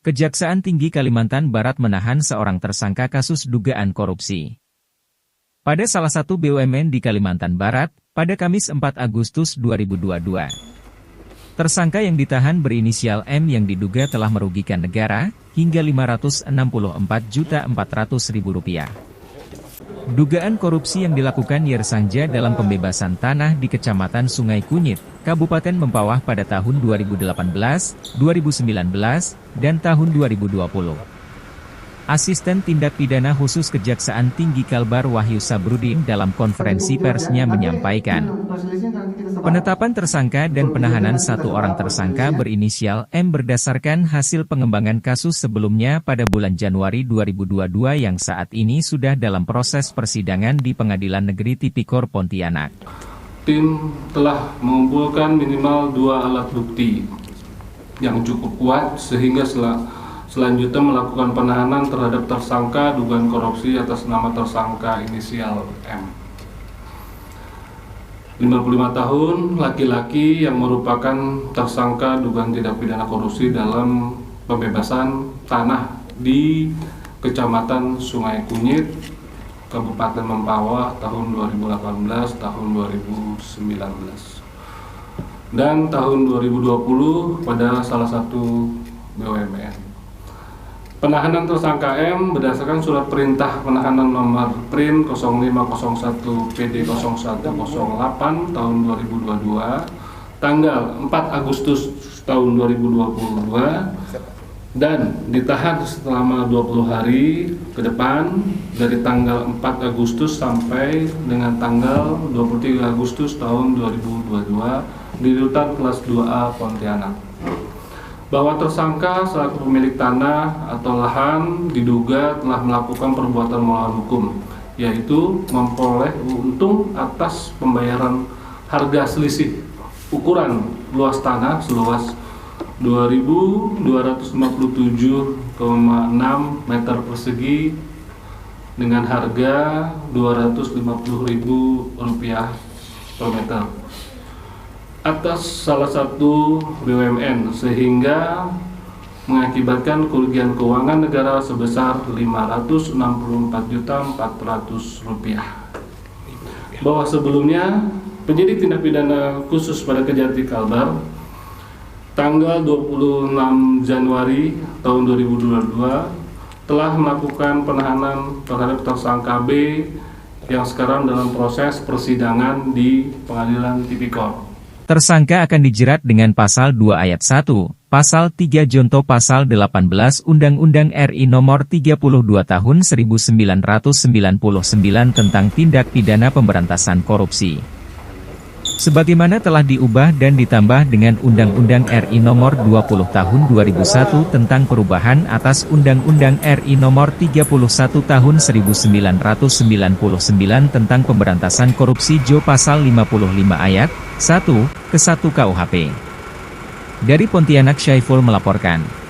Kejaksaan Tinggi Kalimantan Barat menahan seorang tersangka kasus dugaan korupsi pada salah satu BUMN di Kalimantan Barat, pada Kamis 4 Agustus 2022. Tersangka yang ditahan berinisial M yang diduga telah merugikan negara, hingga Rp564.400.000. Dugaan korupsi yang dilakukan Yersangja dalam pembebasan tanah di Kecamatan Sungai Kunyit, Kabupaten Mempawah pada tahun 2018, 2019, dan tahun 2020. Asisten Tindak Pidana Khusus Kejaksaan Tinggi Kalbar Wahyu Sabrudin dalam konferensi persnya menyampaikan, penetapan tersangka dan penahanan satu orang tersangka berinisial M berdasarkan hasil pengembangan kasus sebelumnya pada bulan Januari 2022 yang saat ini sudah dalam proses persidangan di Pengadilan Negeri Tipikor Pontianak. Tim telah mengumpulkan minimal 2 alat bukti yang cukup kuat sehingga selanjutnya melakukan penahanan terhadap tersangka dugaan korupsi atas nama tersangka inisial M. 55 tahun, laki-laki yang merupakan tersangka dugaan tindak pidana korupsi dalam pembebasan tanah di Kecamatan Sungai Kunyit, Kabupaten Mempawah tahun 2018, tahun 2019. Dan tahun 2020 pada salah satu BUMN. Penahanan tersangka M berdasarkan surat perintah penahanan nomor PRIN 0501 PD 0108 tahun 2022 tanggal 4 Agustus tahun 2022 dan ditahan selama 20 hari ke depan dari tanggal 4 Agustus sampai dengan tanggal 23 Agustus tahun 2022 di Rutan Kelas 2A Pontianak. Bahwa tersangka selaku pemilik tanah atau lahan diduga telah melakukan perbuatan melawan hukum, yaitu memperoleh untung atas pembayaran harga selisih ukuran luas tanah seluas 2.257,6 meter persegi dengan harga Rp250.000 per meter atas salah satu BUMN sehingga mengakibatkan kerugian keuangan negara sebesar Rp564.400. Bahwa sebelumnya penyidik tindak pidana khusus pada Kejati Kalbar tanggal 26 Januari tahun 2022 telah melakukan penahanan terhadap tersangka B yang sekarang dalam proses persidangan di Pengadilan Tipikor. Tersangka akan dijerat dengan Pasal 2 Ayat 1, Pasal 3 Junto Pasal 18 Undang-Undang RI Nomor 32 Tahun 1999 tentang Tindak Pidana Pemberantasan Korupsi. Sebagaimana telah diubah dan ditambah dengan Undang-Undang RI Nomor 20 Tahun 2001 tentang perubahan atas Undang-Undang RI Nomor 31 Tahun 1999 tentang Pemberantasan Korupsi Jo Pasal 55 Ayat 1 ke 1 KUHP. Dari Pontianak, Syaiful melaporkan.